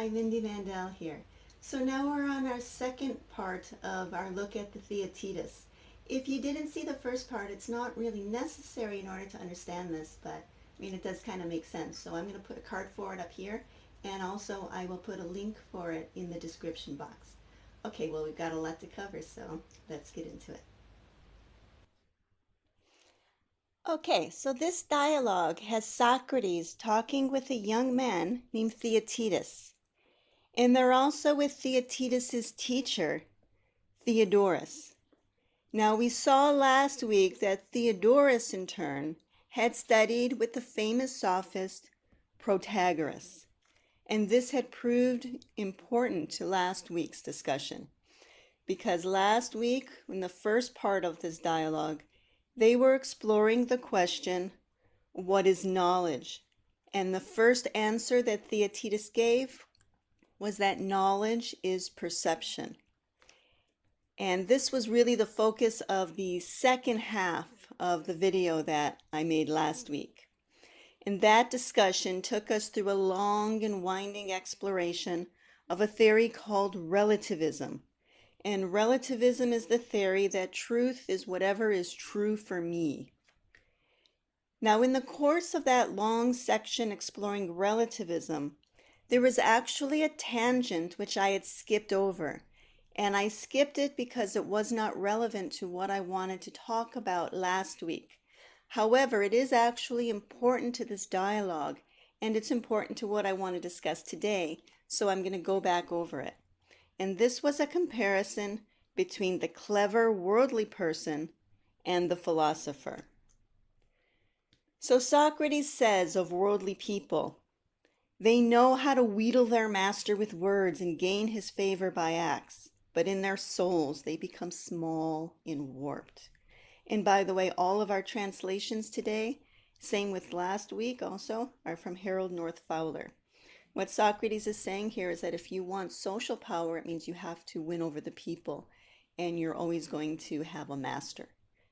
Hi, Mindy Mandell here. So now we're on our second part of our look at the Theaetetus. If you didn't see the first part, it's not really necessary in order to understand this, but I mean it does kind of make sense. So I'm going to put a card for it up here, and also I will put a link for it in the description box. Okay, well we've got a lot to cover, so let's get into it. Okay, so this dialogue has Socrates talking with a young man named Theaetetus. And they're also with Theaetetus's teacher, Theodorus. Now we saw last week that Theodorus in turn had studied with the famous sophist Protagoras. And this had proved important to last week's discussion. Because last week, in the first part of this dialogue, they were exploring the question, what is knowledge? And the first answer that Theaetetus gave was that knowledge is perception. And this was really the focus of the second half of the video that I made last week. And that discussion took us through a long and winding exploration of a theory called relativism. And relativism is the theory that truth is whatever is true for me. Now, in the course of that long section exploring relativism, there was actually a tangent which I had skipped over, and I skipped it because it was not relevant to what I wanted to talk about last week. However, it is actually important to this dialogue, and it's important to what I want to discuss today, so I'm going to go back over it. And this was a comparison between the clever worldly person and the philosopher. So Socrates says of worldly people, they know how to wheedle their master with words and gain his favor by acts, but in their souls they become small and warped. And by the way, all of our translations today, same with last week also, are from Harold North Fowler. What Socrates is saying here is that if you want social power, it means you have to win over the people, and you're always going to have a master.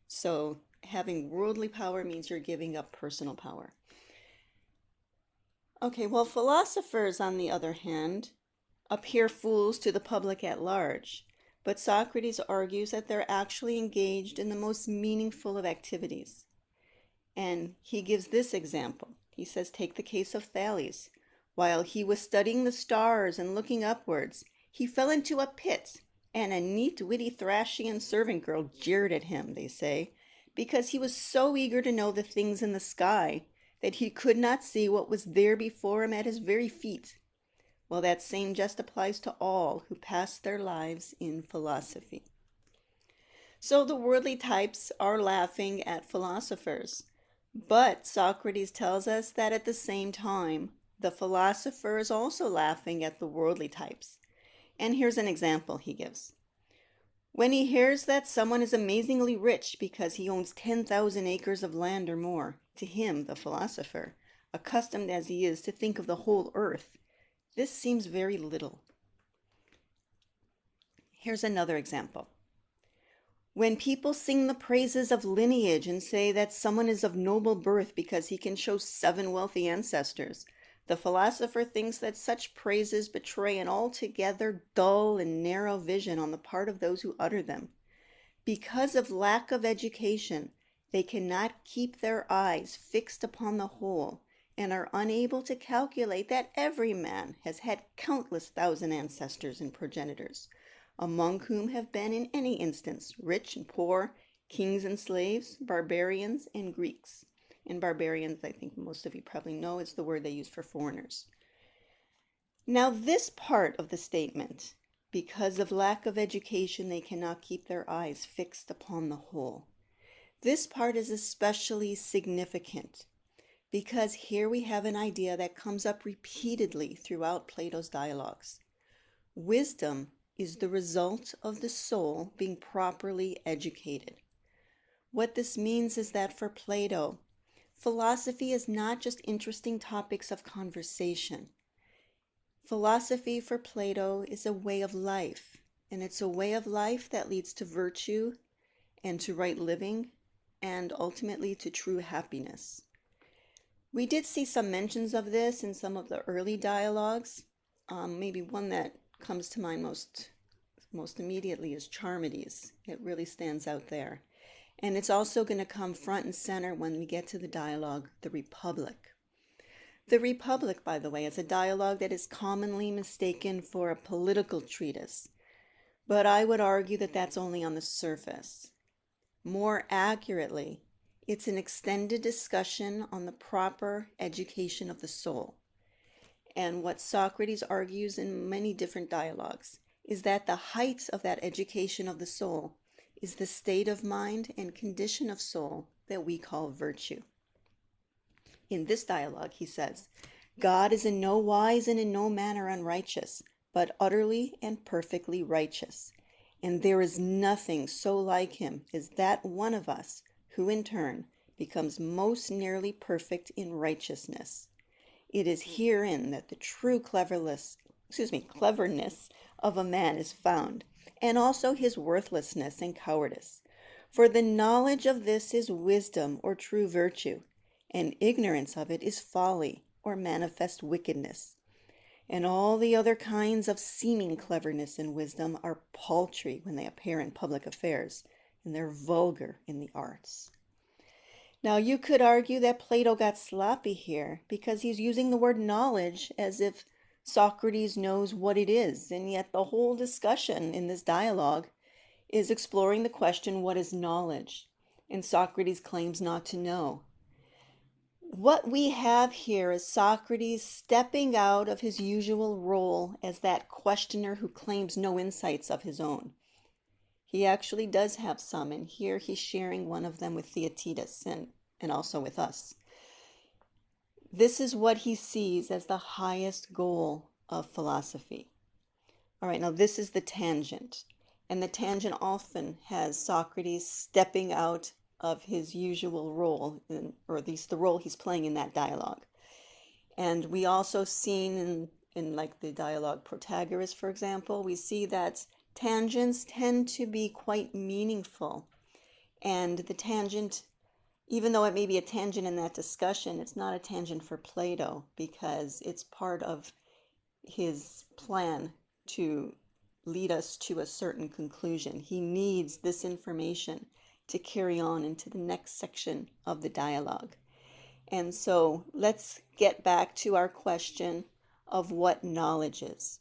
So having worldly power means you're giving up personal power. Okay, well, philosophers, on the other hand, appear fools to the public at large, but Socrates argues that they're actually engaged in the most meaningful of activities. And he gives this example. He says, take the case of Thales. While he was studying the stars and looking upwards, he fell into a pit, and a neat, witty Thracian servant girl jeered at him, they say, because he was so eager to know the things in the sky that he could not see what was there before him at his very feet. Well, that same jest applies to all who pass their lives in philosophy. So the worldly types are laughing at philosophers, but Socrates tells us that at the same time, the philosopher is also laughing at the worldly types. And here's an example he gives. When he hears that someone is amazingly rich because he owns 10,000 acres of land or more, to him, the philosopher, accustomed as he is to think of the whole earth, this seems very little. Here's another example. When people sing the praises of lineage and say that someone is of noble birth because he can show 7 wealthy ancestors, the philosopher thinks that such praises betray an altogether dull and narrow vision on the part of those who utter them. Because of lack of education, they cannot keep their eyes fixed upon the whole, and are unable to calculate that every man has had countless thousand ancestors and progenitors, among whom have been in any instance rich and poor, kings and slaves, barbarians and Greeks. And barbarians, I think most of you probably know, is the word they use for foreigners. Now this part of the statement, because of lack of education they cannot keep their eyes fixed upon the whole. This part is especially significant because here we have an idea that comes up repeatedly throughout Plato's dialogues. Wisdom is the result of the soul being properly educated. What this means is that for Plato, philosophy is not just interesting topics of conversation. Philosophy for Plato is a way of life, and it's a way of life that leads to virtue and to right living and ultimately to true happiness. We did see some mentions of this in some of the early dialogues. maybe one that comes to mind most immediately is Charmides. It really stands out there. And it's also going to come front and center when we get to the dialogue, The Republic. The Republic, by the way, is a dialogue that is commonly mistaken for a political treatise, but I would argue that that's only on the surface. More accurately, it's an extended discussion on the proper education of the soul. And what Socrates argues in many different dialogues is that the height of that education of the soul is the state of mind and condition of soul that we call virtue. In this dialogue, he says, God is in no wise and in no manner unrighteous, but utterly and perfectly righteous. And there is nothing so like him as that one of us who in turn becomes most nearly perfect in righteousness. It is herein that the true cleverness of a man is found, and also his worthlessness and cowardice. For the knowledge of this is wisdom or true virtue, and ignorance of it is folly or manifest wickedness. And all the other kinds of seeming cleverness and wisdom are paltry when they appear in public affairs, and they're vulgar in the arts. Now, you could argue that Plato got sloppy here because he's using the word knowledge as if Socrates knows what it is, and yet the whole discussion in this dialogue is exploring the question, what is knowledge? And Socrates claims not to know. What we have here is Socrates stepping out of his usual role as that questioner who claims no insights of his own. He actually does have some, and here he's sharing one of them with Theaetetus and also with us. This is what he sees as the highest goal of philosophy. All right, now this is the tangent, and the tangent often has Socrates stepping out of his usual role, or at least the role he's playing in that dialogue. And we also seen in like the dialogue Protagoras, for example, we see that tangents tend to be quite meaningful. And the tangent, even though it may be a tangent in that discussion, it's not a tangent for Plato because it's part of his plan to lead us to a certain conclusion. He needs this information to carry on into the next section of the dialogue. And so let's get back to our question of what knowledge is.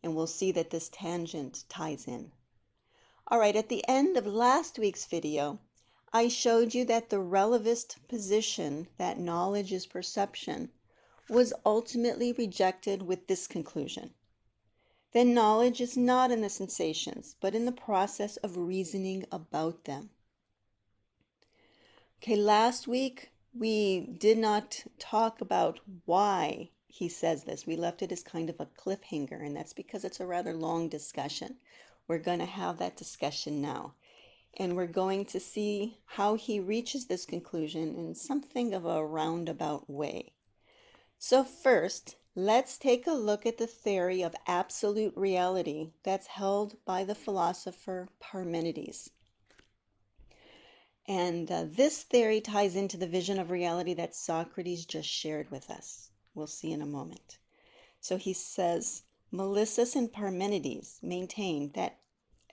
And we'll see that this tangent ties in. All right, at the end of last week's video, I showed you that the relativist position that knowledge is perception was ultimately rejected with this conclusion. Then knowledge is not in the sensations, but in the process of reasoning about them. Okay, last week we did not talk about why he says this. We left it as kind of a cliffhanger, and that's because it's a rather long discussion. We're going to have that discussion now, and we're going to see how he reaches this conclusion in something of a roundabout way. So first, let's take a look at the theory of absolute reality that's held by the philosopher Parmenides. And this theory ties into the vision of reality that Socrates just shared with us. We'll see in a moment. So he says, Melissus and Parmenides maintain that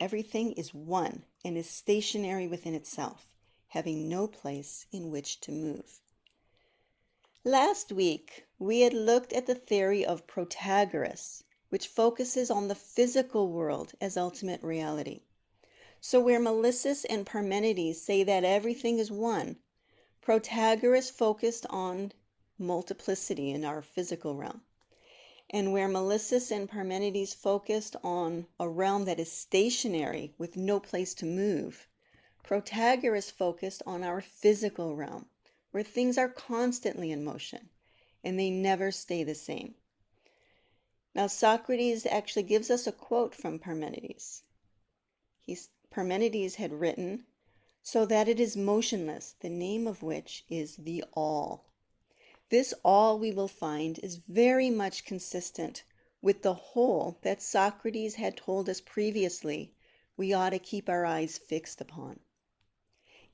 everything is one and is stationary within itself, having no place in which to move. Last week, we had looked at the theory of Protagoras, which focuses on the physical world as ultimate reality. So where Melissus and Parmenides say that everything is one, Protagoras focused on multiplicity in our physical realm. And where Melissus and Parmenides focused on a realm that is stationary with no place to move, Protagoras focused on our physical realm, where things are constantly in motion and they never stay the same. Now Socrates actually gives us a quote from Parmenides. Parmenides had written, "So that it is motionless, the name of which is the all." This all, we will find, is very much consistent with the whole that Socrates had told us previously we ought to keep our eyes fixed upon.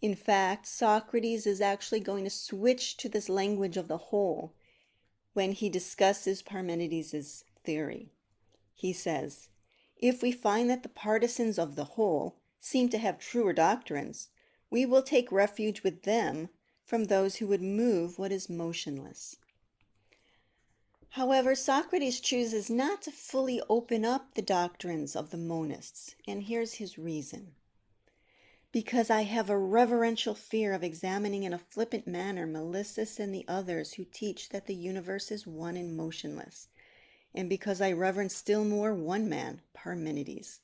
In fact, Socrates is actually going to switch to this language of the whole when he discusses Parmenides' theory. He says, if we find that the partisans of the whole seem to have truer doctrines, we will take refuge with them from those who would move what is motionless. However, Socrates chooses not to fully open up the doctrines of the monists, and here's his reason. Because I have a reverential fear of examining in a flippant manner Melissus and the others who teach that the universe is one and motionless, and because I reverence still more one man, Parmenides.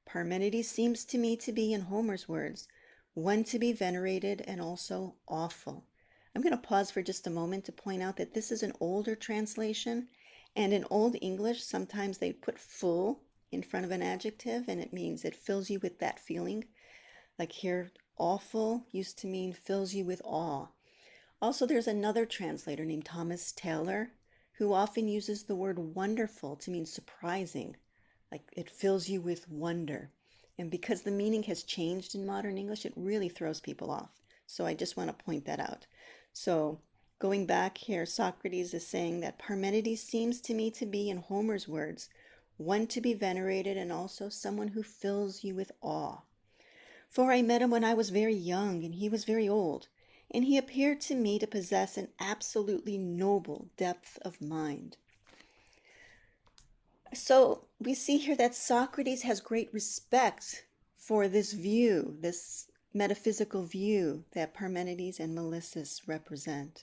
Parmenides seems to me to be, in Homer's words, one to be venerated and also awful. I'm going to pause for just a moment to point out that this is an older translation, and in Old English, sometimes they put full in front of an adjective, and it means it fills you with that feeling. Like here, awful used to mean fills you with awe. Also, there's another translator named Thomas Taylor who often uses the word wonderful to mean surprising, like it fills you with wonder. And because the meaning has changed in modern English, it really throws people off. So I just want to point that out. So going back here, Socrates is saying that Parmenides seems to me to be, in Homer's words, one to be venerated and also someone who fills you with awe. For I met him when I was very young and he was very old, and he appeared to me to possess an absolutely noble depth of mind. So we see here that Socrates has great respect for this view, this metaphysical view that Parmenides and Melissus represent.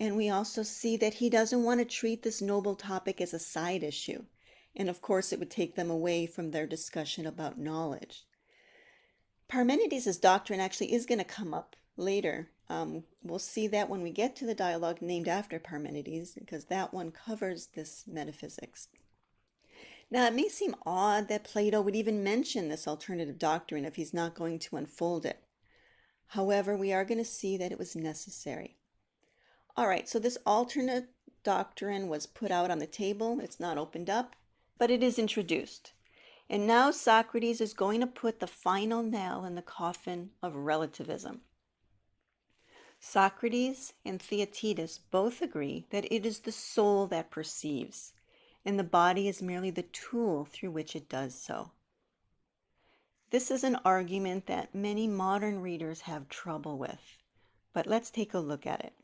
And we also see that he doesn't want to treat this noble topic as a side issue. And of course, it would take them away from their discussion about knowledge. Parmenides' doctrine actually is going to come up later. We'll see that when we get to the dialogue named after Parmenides, because that one covers this metaphysics. Now, it may seem odd that Plato would even mention this alternative doctrine if he's not going to unfold it. However, we are going to see that it was necessary. All right, so this alternate doctrine was put out on the table. It's not opened up, but it is introduced. And now Socrates is going to put the final nail in the coffin of relativism. Socrates and Theaetetus both agree that it is the soul that perceives, and the body is merely the tool through which it does so. This is an argument that many modern readers have trouble with, but let's take a look at it.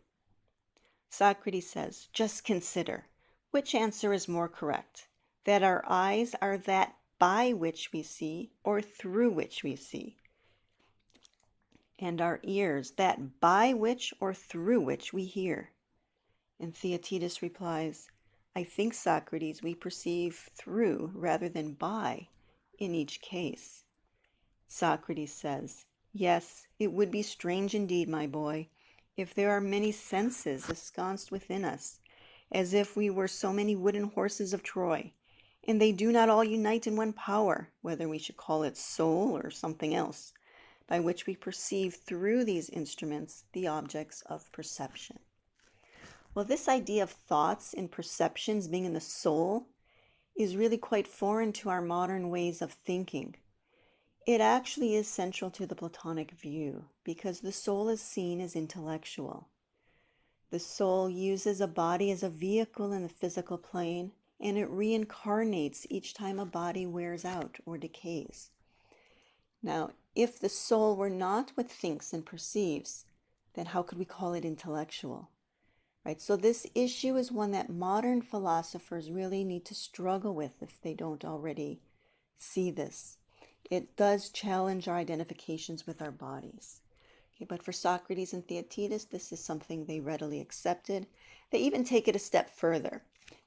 Socrates says, just consider, which answer is more correct, that our eyes are that by which we see or through which we see, and our ears that by which or through which we hear? And Theaetetus replies, I think, Socrates, we perceive through rather than by in each case. Socrates says, yes, it would be strange indeed, my boy, if there are many senses ensconced within us, as if we were so many wooden horses of Troy, and they do not all unite in one power, whether we should call it soul or something else, by which we perceive through these instruments the objects of perception. Well, this idea of thoughts and perceptions being in the soul is really quite foreign to our modern ways of thinking. It actually is central to the Platonic view, because the soul is seen as intellectual. The soul uses a body as a vehicle in the physical plane, and it reincarnates each time a body wears out or decays. Now, if the soul were not what thinks and perceives, then how could we call it intellectual? Right? So this issue is one that modern philosophers really need to struggle with if they don't already see this. It does challenge our identifications with our bodies. Okay, but for Socrates and Theaetetus, this is something they readily accepted. They even take it a step further.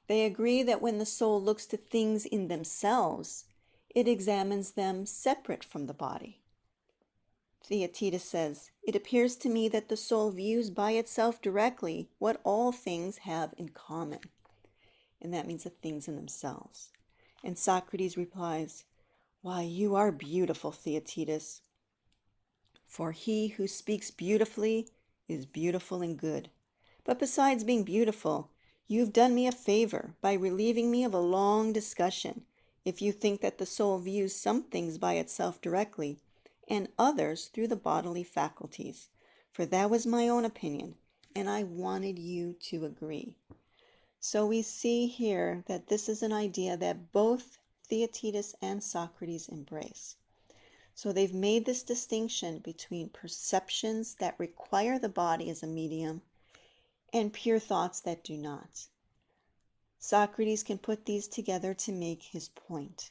They agree that when the soul looks to things in themselves, it examines them separate from the body. Theaetetus says, it appears to me that the soul views by itself directly what all things have in common. And that means the things in themselves. And Socrates replies, why, you are beautiful, Theaetetus. For he who speaks beautifully is beautiful and good. But besides being beautiful, you've done me a favor by relieving me of a long discussion if you think that the soul views some things by itself directly and others through the bodily faculties. For that was my own opinion, and I wanted you to agree. So we see here that this is an idea that both Theaetetus and Socrates embrace. So they've made this distinction between perceptions that require the body as a medium and pure thoughts that do not. Socrates can put these together to make his point.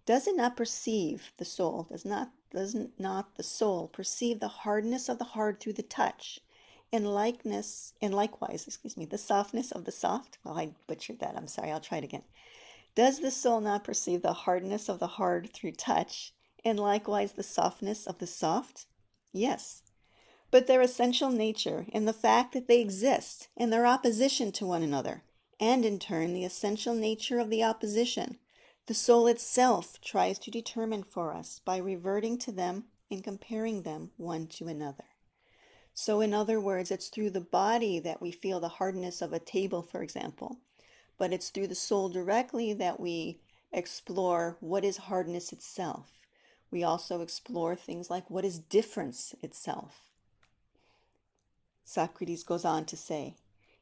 Does it not perceive the soul, does not the soul perceive the hardness of the hard through the touch, and likewise, the softness of the soft? Well, I butchered that. I'm sorry. I'll try it again. Does the soul not perceive the hardness of the hard through touch, and likewise the softness of the soft? Yes. But their essential nature, and the fact that they exist, and their opposition to one another, and in turn the essential nature of the opposition, the soul itself tries to determine for us by reverting to them and comparing them one to another. So in other words, it's through the body that we feel the hardness of a table, for example, but it's through the soul directly that we explore what is hardness itself. We also explore things like what is difference itself. Socrates goes on to say,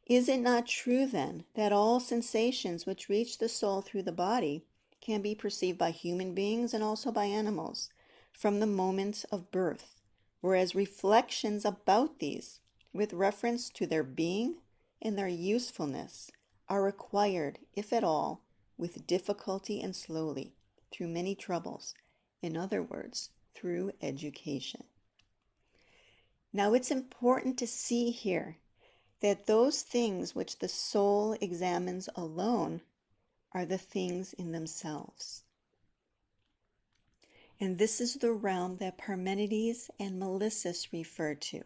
is it not true then that all sensations which reach the soul through the body can be perceived by human beings and also by animals from the moment of birth, whereas reflections about these, with reference to their being and their usefulness, are required, if at all, with difficulty and slowly, through many troubles, in other words, through education. Now it's important to see here that those things which the soul examines alone are the things in themselves. And this is the realm that Parmenides and Melissus refer to.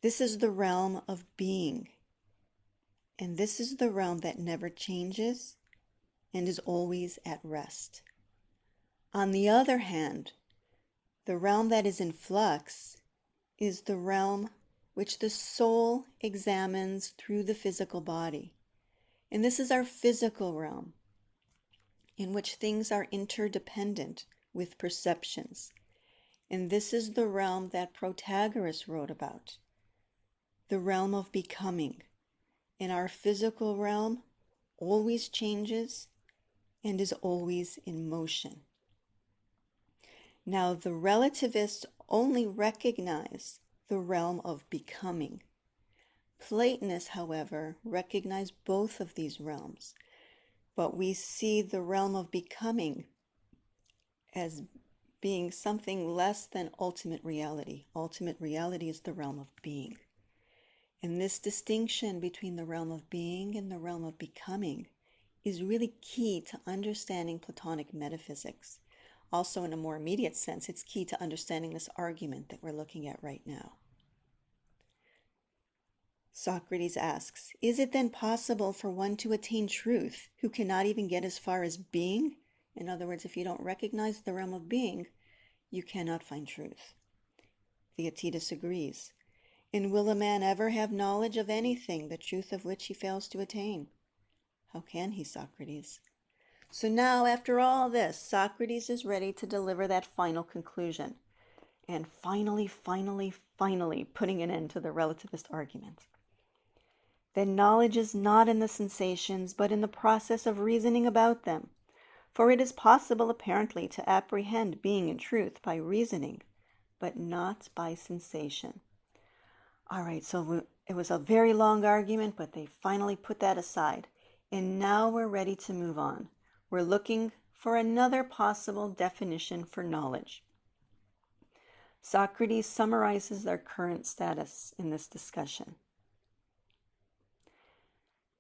This is the realm of being. And this is the realm that never changes and is always at rest. On the other hand, the realm that is in flux is the realm which the soul examines through the physical body. And this is our physical realm, in which things are interdependent with perceptions. And this is the realm that Protagoras wrote about, the realm of becoming. And our physical realm always changes and is always in motion. Now, the relativists only recognize the realm of becoming. Platonists, however, recognize both of these realms, but we see the realm of becoming as being something less than ultimate reality. Ultimate reality is the realm of being. And this distinction between the realm of being and the realm of becoming is really key to understanding Platonic metaphysics. Also, in a more immediate sense, it's key to understanding this argument that we're looking at right now. Socrates asks, is it then possible for one to attain truth who cannot even get as far as being? In other words, if you don't recognize the realm of being, you cannot find truth. Theaetetus agrees. And will a man ever have knowledge of anything, the truth of which he fails to attain? How can he, Socrates? So now, after all this, Socrates is ready to deliver that final conclusion. And finally putting an end to the relativist argument. Then knowledge is not in the sensations, but in the process of reasoning about them. For it is possible, apparently, to apprehend being and truth by reasoning, but not by sensation. All right, so it was a very long argument, but they finally put that aside. And now we're ready to move on. We're looking for another possible definition for knowledge. Socrates summarizes their current status in this discussion.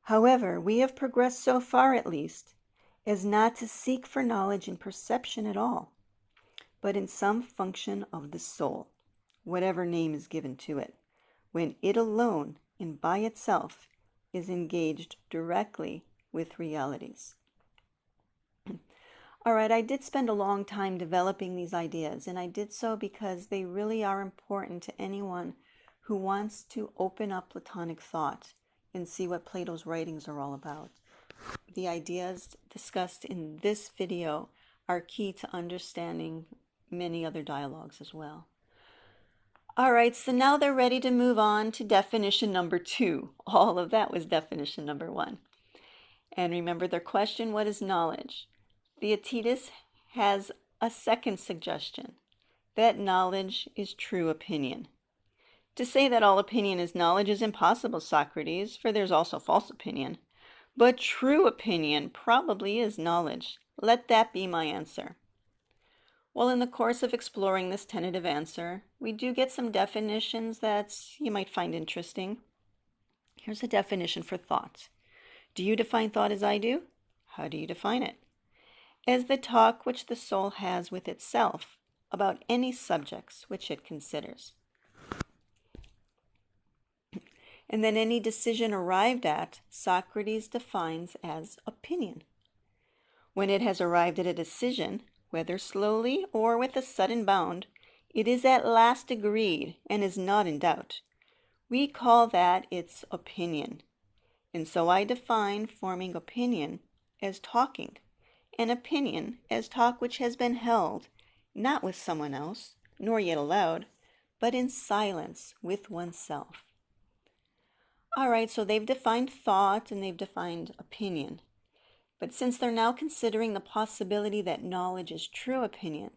However, we have progressed so far, at least, as not to seek for knowledge in perception at all, but in some function of the soul, whatever name is given to it, when it alone and by itself is engaged directly with realities. All right, I did spend a long time developing these ideas, and I did so because they really are important to anyone who wants to open up Platonic thought and see what Plato's writings are all about. The ideas discussed in this video are key to understanding many other dialogues as well. All right, so now they're ready to move on to definition number 2. All of that was definition number 1. And remember their question, what is knowledge? Theaetetus has a second suggestion, that knowledge is true opinion. To say that all opinion is knowledge is impossible, Socrates, for there's also false opinion. But true opinion probably is knowledge. Let that be my answer. Well, in the course of exploring this tentative answer, we do get some definitions that you might find interesting. Here's a definition for thought. Do you define thought as I do? How do you define it? As the talk which the soul has with itself about any subjects which it considers. And then any decision arrived at, Socrates defines as opinion. When it has arrived at a decision, whether slowly or with a sudden bound, it is at last agreed and is not in doubt. We call that its opinion. And so I define forming opinion as talking, and opinion as talk which has been held, not with someone else, nor yet aloud, but in silence with oneself. All right, so they've defined thought and they've defined opinion. But since they're now considering the possibility that knowledge is true opinion,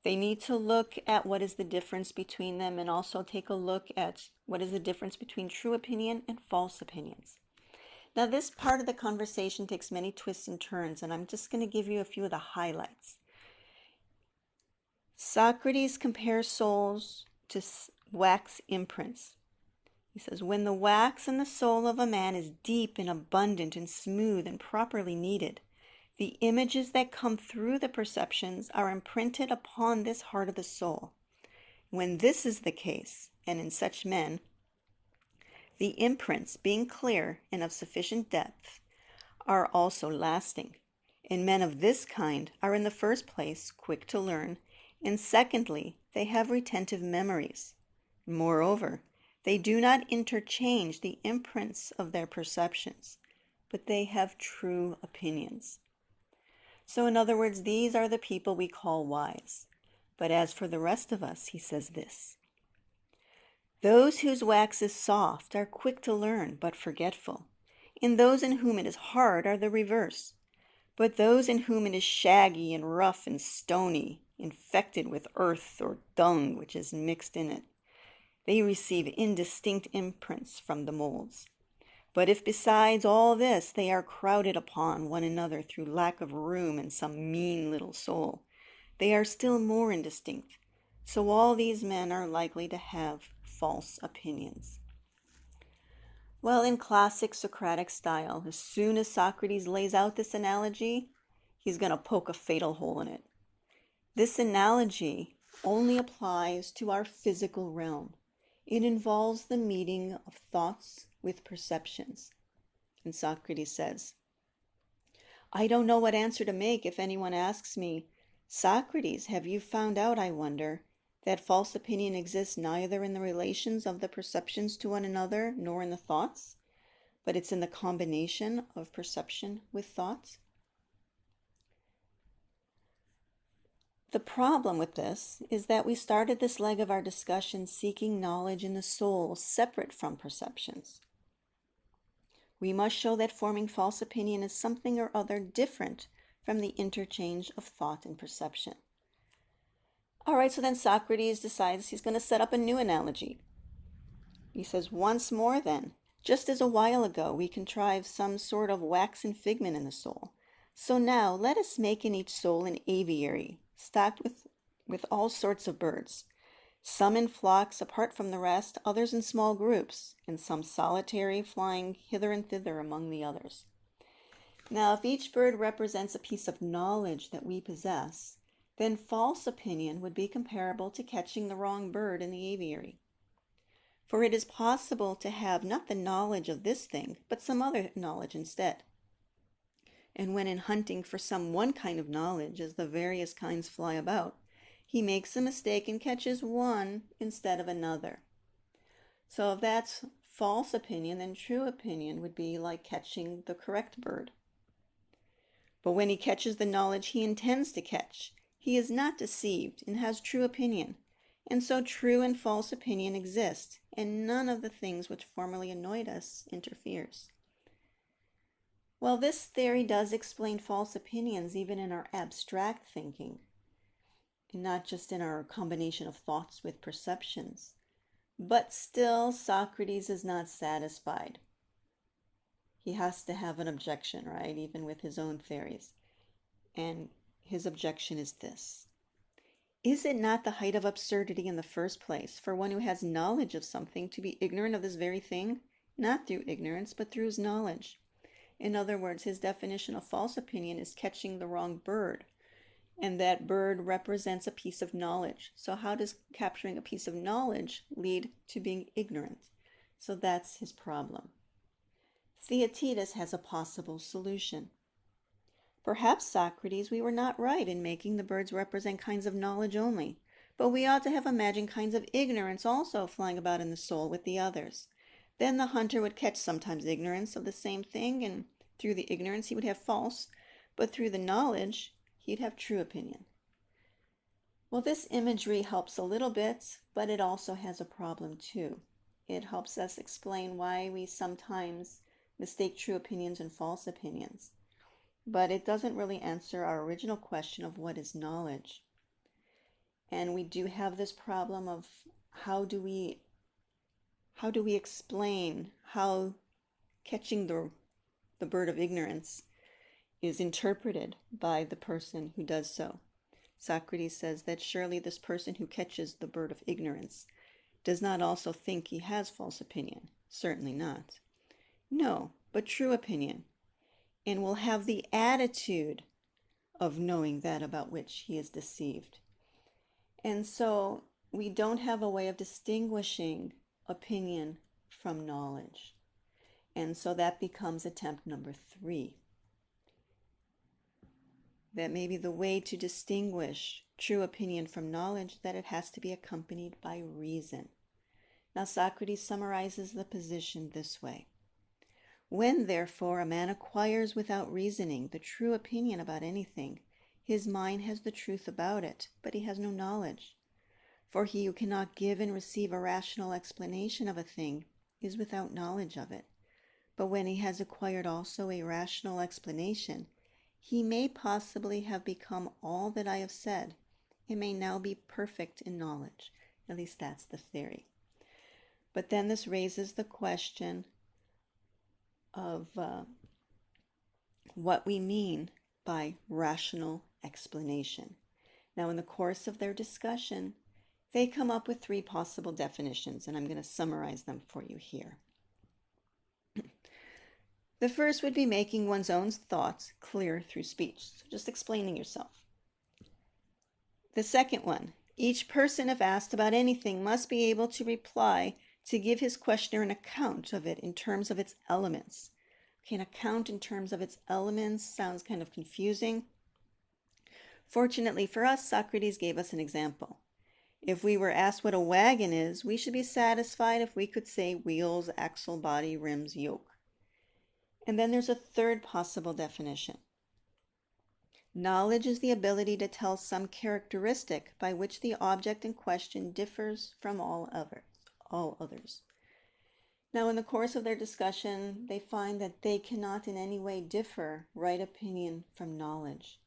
they need to look at what is the difference between them and also take a look at what is the difference between true opinion and false opinions. Now, this part of the conversation takes many twists and turns, and I'm just going to give you a few of the highlights. Socrates compares souls to wax imprints. He says, when the wax in the soul of a man is deep and abundant and smooth and properly kneaded, the images that come through the perceptions are imprinted upon this heart of the soul. When this is the case, and in such men, the imprints, being clear and of sufficient depth, are also lasting. And men of this kind are in the first place quick to learn, and secondly, they have retentive memories. Moreover, they do not interchange the imprints of their perceptions, but they have true opinions. So in other words, these are the people we call wise. But as for the rest of us, he says this: those whose wax is soft are quick to learn, but forgetful. And those in whom it is hard are the reverse. But those in whom it is shaggy and rough and stony, infected with earth or dung which is mixed in it, they receive indistinct imprints from the molds. But if besides all this they are crowded upon one another through lack of room in some mean little soul, they are still more indistinct. So all these men are likely to have false opinions. Well, in classic Socratic style, as soon as Socrates lays out this analogy, he's going to poke a fatal hole in it. This analogy only applies to our physical realm. It involves the meeting of thoughts with perceptions. And Socrates says, I don't know what answer to make if anyone asks me, Socrates, have you found out, I wonder, that false opinion exists neither in the relations of the perceptions to one another nor in the thoughts, but it's in the combination of perception with thoughts? The problem with this is that we started this leg of our discussion seeking knowledge in the soul separate from perceptions. We must show that forming false opinion is something or other different from the interchange of thought and perception. All right, so then Socrates decides he's going to set up a new analogy. He says, once more then, just as a while ago we contrived some sort of waxen figment in the soul, so now let us make in each soul an aviary, stocked with all sorts of birds, some in flocks apart from the rest, others in small groups, and some solitary, flying hither and thither among the others. Now, if each bird represents a piece of knowledge that we possess, then false opinion would be comparable to catching the wrong bird in the aviary. For it is possible to have not the knowledge of this thing, but some other knowledge instead. And when in hunting for some one kind of knowledge, as the various kinds fly about, he makes a mistake and catches one instead of another. So if that's false opinion, then true opinion would be like catching the correct bird. But when he catches the knowledge he intends to catch, he is not deceived and has true opinion, and so true and false opinion exist, and none of the things which formerly annoyed us interferes. Well, this theory does explain false opinions even in our abstract thinking, and not just in our combination of thoughts with perceptions. But still, Socrates is not satisfied. He has to have an objection, right? Even with his own theories. And his objection is this: is it not the height of absurdity in the first place for one who has knowledge of something to be ignorant of this very thing, not through ignorance, but through his knowledge? In other words, his definition of false opinion is catching the wrong bird, and that bird represents a piece of knowledge. So how does capturing a piece of knowledge lead to being ignorant? So that's his problem. Theaetetus has a possible solution. Perhaps, Socrates, we were not right in making the birds represent kinds of knowledge only, but we ought to have imagined kinds of ignorance also flying about in the soul with the others. Then the hunter would catch sometimes ignorance of the same thing, and through the ignorance he would have false, but through the knowledge he'd have true opinion. Well, this imagery helps a little bit, but it also has a problem too. It helps us explain why we sometimes mistake true opinions and false opinions. But it doesn't really answer our original question of what is knowledge. And we do have this problem of how do we explain how catching the bird of ignorance is interpreted by the person who does so. Socrates says that surely this person who catches the bird of ignorance does not also think he has false opinion. Certainly not. No, but true opinion, and will have the attitude of knowing that about which he is deceived. And so we don't have a way of distinguishing opinion from knowledge. And so that becomes attempt number 3. That maybe the way to distinguish true opinion from knowledge, that it has to be accompanied by reason. Now Socrates summarizes the position this way: when, therefore, a man acquires without reasoning the true opinion about anything, his mind has the truth about it, but he has no knowledge. For he who cannot give and receive a rational explanation of a thing is without knowledge of it. But when he has acquired also a rational explanation, he may possibly have become all that I have said, and may now be perfect in knowledge. At least that's the theory. But then this raises the question of what we mean by rational explanation. Now, in the course of their discussion, they come up with 3 possible definitions, and I'm going to summarize them for you here. The first would be making one's own thoughts clear through speech, so just explaining yourself. The second one: each person, if asked about anything, must be able to reply, to give his questioner an account of it in terms of its elements. Okay, an account in terms of its elements sounds kind of confusing. Fortunately for us, Socrates gave us an example. If we were asked what a wagon is, we should be satisfied if we could say wheels, axle, body, rims, yoke. And then there's a third possible definition. Knowledge is the ability to tell some characteristic by which the object in question differs from all others. Now, in the course of their discussion, they find that they cannot in any way differ right opinion from knowledge.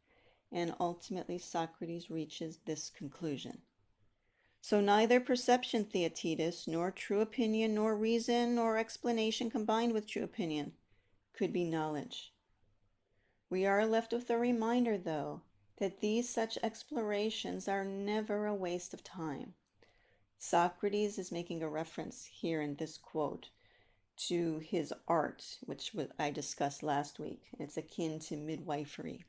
And ultimately, Socrates reaches this conclusion. So neither perception, Theaetetus, nor true opinion, nor reason, nor explanation combined with true opinion could be knowledge. We are left with a reminder, though, that these such explorations are never a waste of time. Socrates is making a reference here in this quote to his art, which I discussed last week. It's akin to midwifery.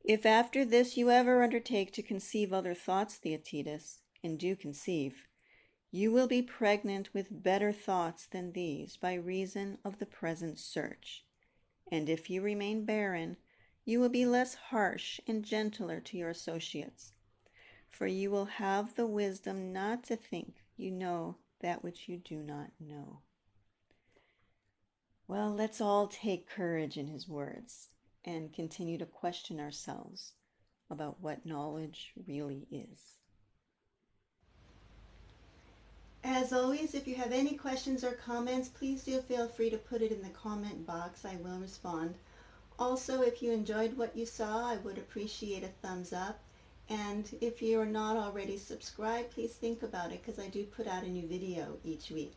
If after this you ever undertake to conceive other thoughts, Theaetetus, and do conceive, you will be pregnant with better thoughts than these by reason of the present search. And if you remain barren, you will be less harsh and gentler to your associates, for you will have the wisdom not to think you know that which you do not know. Well, let's all take courage in his words and continue to question ourselves about what knowledge really is. As always, if you have any questions or comments, please do feel free to put it in the comment box. I will respond. Also, if you enjoyed what you saw, I would appreciate a thumbs up. And if you are not already subscribed, please think about it, because I do put out a new video each week.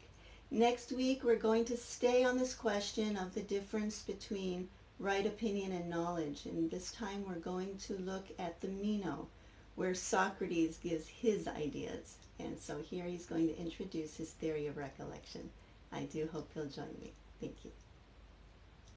Next week, we're going to stay on this question of the difference between right opinion and knowledge. And this time we're going to look at the Meno, where Socrates gives his ideas. And so here he's going to introduce his theory of recollection. I do hope you'll join me. Thank you.